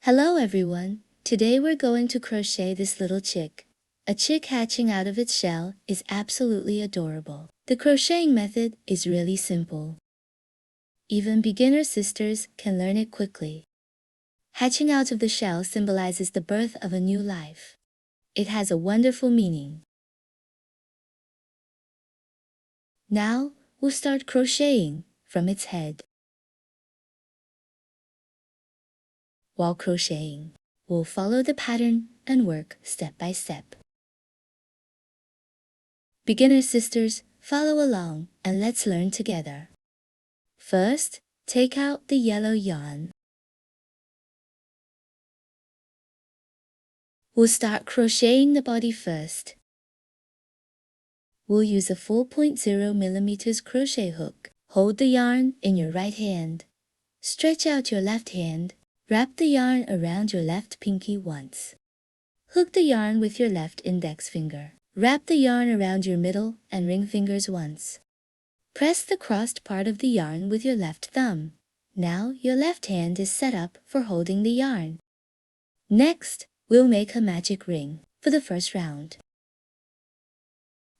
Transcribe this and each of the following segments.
Hello everyone! Today we're going to crochet this little chick. A chick hatching out of its shell is absolutely adorable. The crocheting method is really simple. Even beginner sisters can learn it quickly. Hatching out of the shell symbolizes the birth of a new life. It has a wonderful meaning. Now we'll start crocheting from its head. While crocheting, we'll follow the pattern and work step by step. Beginner sisters, follow along and let's learn together. First, take out the yellow yarn. We'll start crocheting the body first. We'll use a 4.0 mm crochet hook. Hold the yarn in your right hand. Stretch out your left hand. Wrap the yarn around your left pinky once. Hook the yarn with your left index finger. Wrap the yarn around your middle and ring fingers once. Press the crossed part of the yarn with your left thumb. Now your left hand is set up for holding the yarn. Next, we'll make a magic ring for the first round.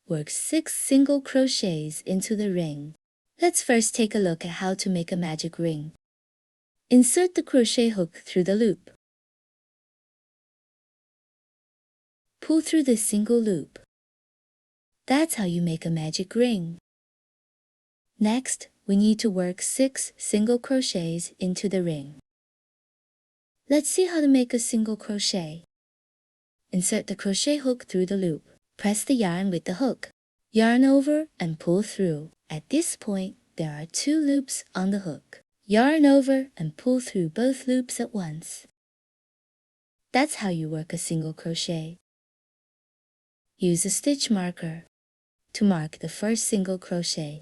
Work 6 single crochets into the ring. Let's first take a look at how to make a magic ring. Insert the crochet hook through the loop. Pull through the single loop. That's how you make a magic ring. Next, we need to work 6 single crochets into the ring. Let's see how to make a single crochet. Insert the crochet hook through the loop. Press the yarn with the hook. Yarn over and pull through. At this point, there are 2 loops on the hook. Yarn over and pull through both loops at once. That's how you work a single crochet. Use a stitch marker to mark the first single crochet.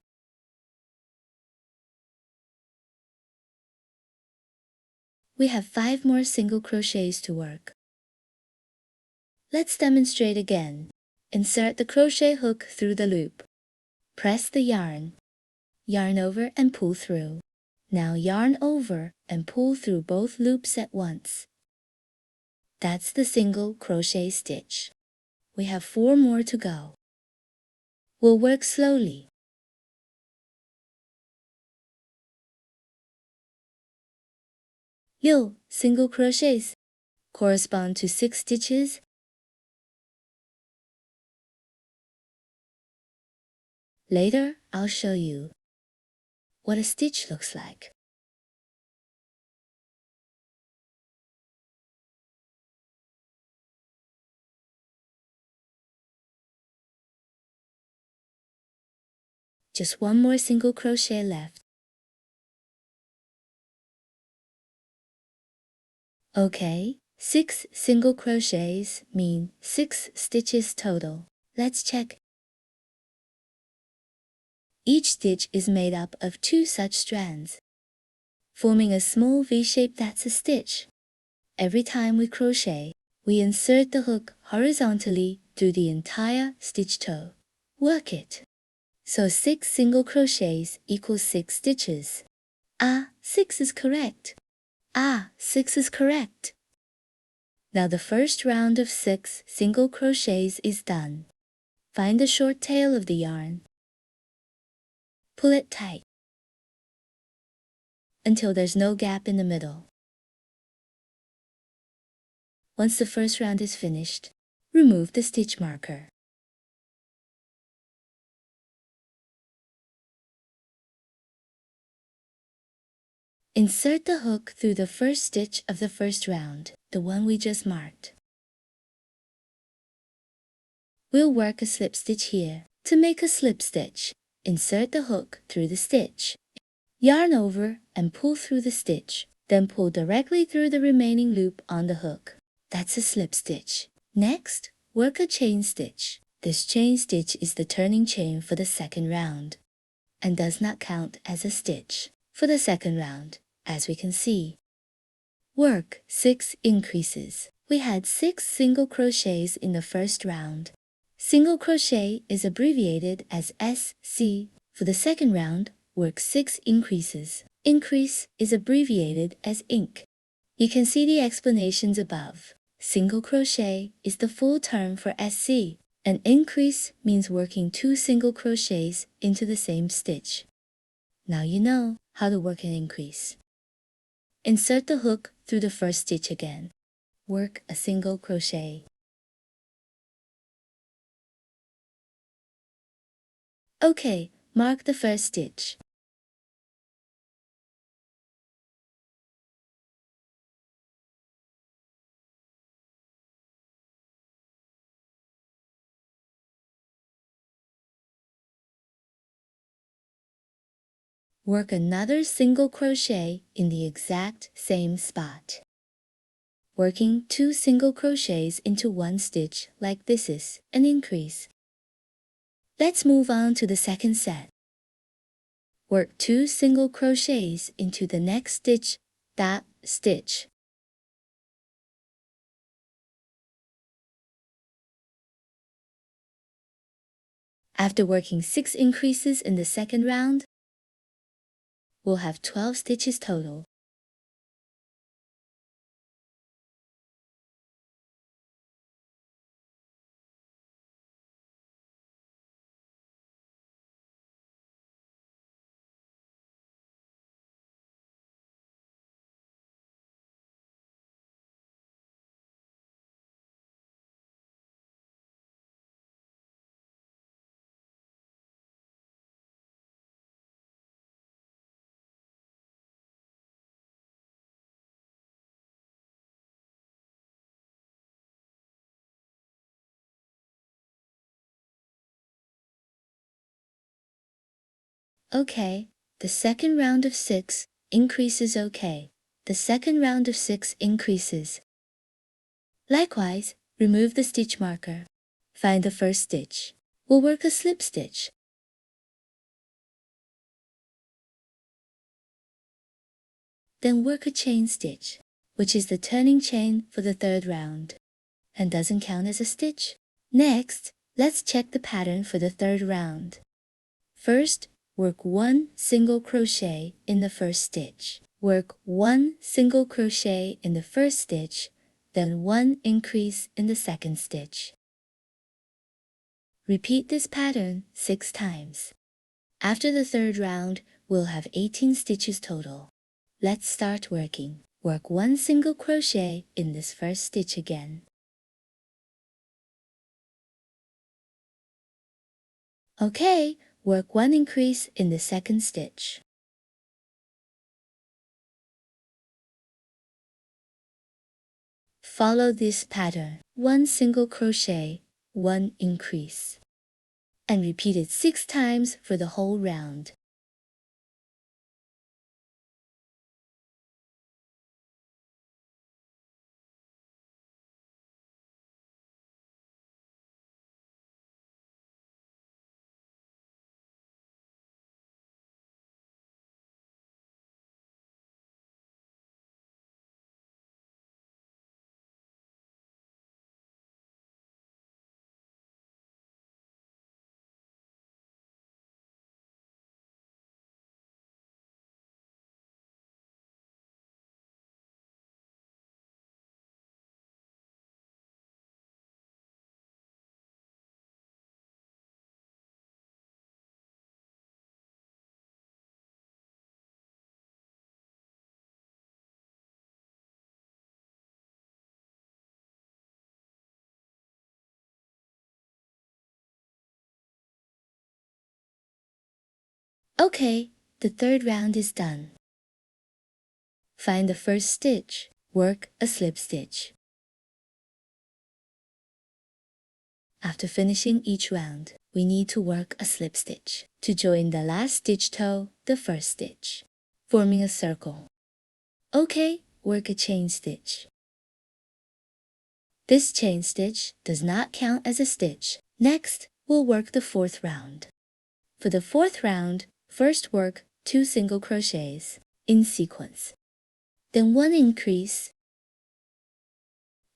We have 5 more single crochets to work. Let's demonstrate again. Insert the crochet hook through the loop. Press the yarn. Yarn over and pull through. Now yarn over and pull through both loops at once. That's the single crochet stitch. We have 4 more to go. We'll work slowly. Single crochets correspond to 6 stitches. Later, I'll show you what a stitch looks like. Just 1 more single crochet left. Okay, 6 single crochets mean 6 stitches total. Let's check. Each stitch is made up of 2 such strands, forming a small V shape that's a stitch. Every time we crochet, we insert the hook horizontally through the entire stitch toe. Work it. So 6 single crochets equals 6 stitches. 6 is correct. 6 is correct. Now the first round of 6 single crochets is done. Find the short tail of the yarn. Pull it tight until there's no gap in the middle. Once the first round is finished, remove the stitch marker. Insert the hook through the first stitch of the first round, the one we just marked. We'll work a slip stitch here. To make a slip stitch, insert the hook through the stitch. Yarn over and pull through the stitch, then pull directly through the remaining loop on the hook. That's a slip stitch. Next, work a chain stitch. This chain stitch is the turning chain for the second round and does not count as a stitch for the second round, as we can see. Work 6 increases. We had 6 single crochets in the first round. Single crochet is abbreviated as SC. For the second round, work 6 increases. Increase is abbreviated as INC. You can see the explanations above. Single crochet is the full term for SC. An increase means working 2 single crochets into the same stitch. Now you know how to work an increase. Insert the hook through the first stitch again. Work a single crochet. Okay, mark the first stitch. Work another single crochet in the exact same spot. Working 2 single crochets into one stitch like this is an increase. Let's move on to the second set. Work 2 single crochets into the next stitch, that stitch. After working 6 increases in the second round, we'll have 12 stitches total. Okay, the second round of 6 increases okay. The second round of 6 increases. Likewise, remove the stitch marker. Find the first stitch. We'll work a slip stitch. Then work a chain stitch, which is the turning chain for the third round, and doesn't count as a stitch. Next, let's check the pattern for the third round. First, work 1 single crochet in the first stitch. Work 1 single crochet in the first stitch, then 1 increase in the second stitch. Repeat this pattern 6 times. After the third round, we'll have 18 stitches total. Let's start working. Work 1 single crochet in this first stitch again. Okay, work 1 increase in the second stitch. Follow this pattern, 1 single crochet, 1 increase, and repeat it 6 times for the whole round. Okay, the third round is done. Find the first stitch. Work a slip stitch. After finishing each round, we need to work a slip stitch to join the last stitch toe, the first stitch, forming a circle. Okay, work a chain stitch. This chain stitch does not count as a stitch. Next, we'll work the fourth round. For the fourth round, first work 2 single crochets in sequence, then 1 increase.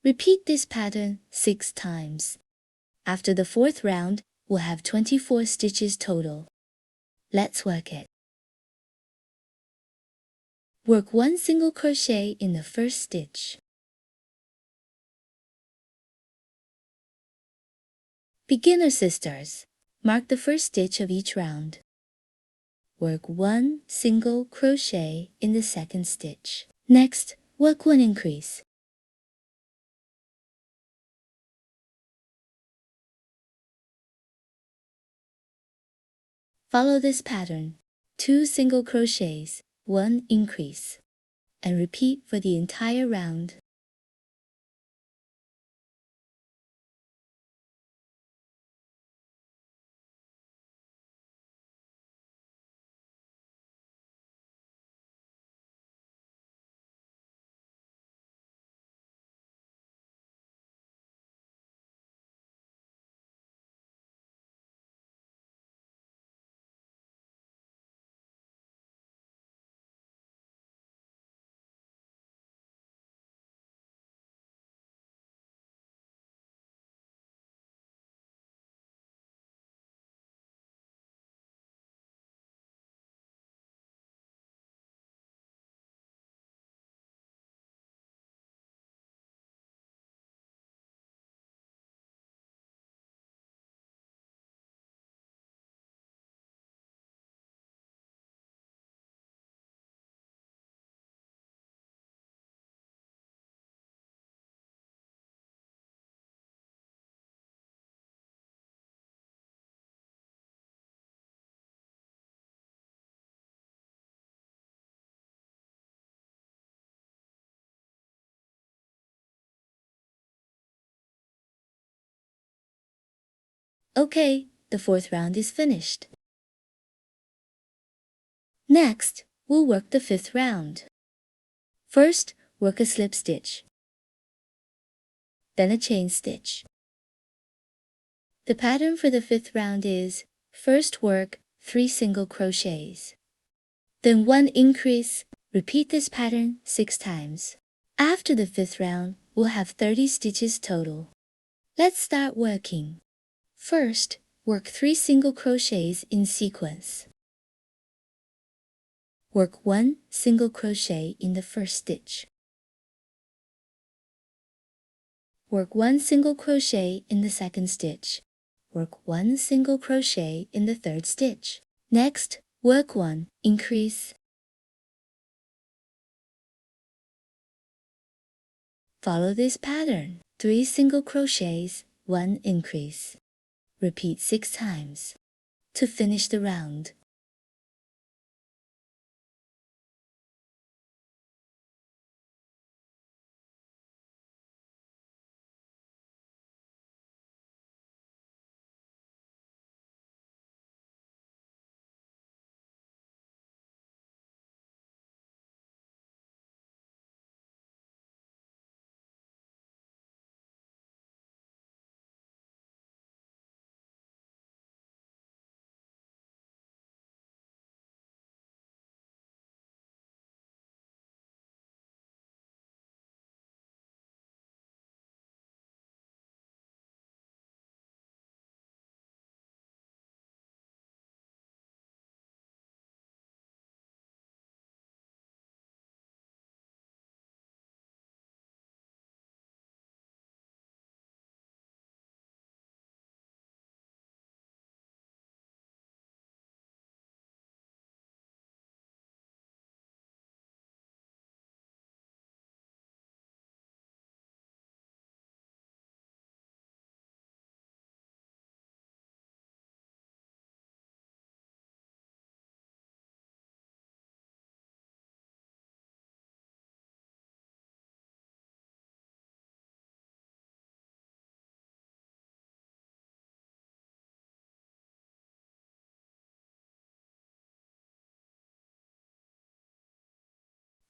Repeat this pattern 6 times. After the fourth round, we'll have 24 stitches total. Let's work it. Work 1 single crochet in the first stitch. Beginner sisters, mark the first stitch of each round. Work 1 single crochet in the second stitch. Next, work 1 increase. Follow this pattern, 2 single crochets, 1 increase, and repeat for the entire round. Okay, the fourth round is finished. Next, we'll work the fifth round. First, work a slip stitch, then a chain stitch. The pattern for the fifth round is first work 3 single crochets, then 1 increase. Repeat this pattern 6 times. After the fifth round, we'll have 30 stitches total. Let's start working. First, work 3 single crochets in sequence. Work 1 single crochet in the first stitch. Work 1 single crochet in the second stitch. Work 1 single crochet in the third stitch. Next, work 1 increase. Follow this pattern, 3 single crochets, 1 increase. Repeat 6 times. To finish the round.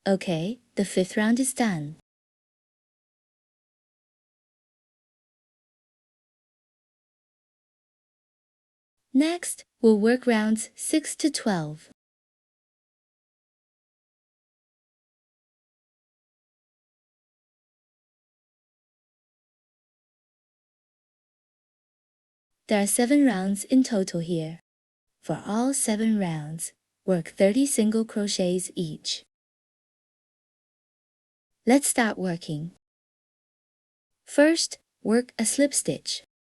Okay, the fifth round is done. Next, we'll work rounds 6 to 12. There are 7 rounds in total here. For all 7 rounds, work 30 single crochets each. Let's start working. First, work a slip stitch.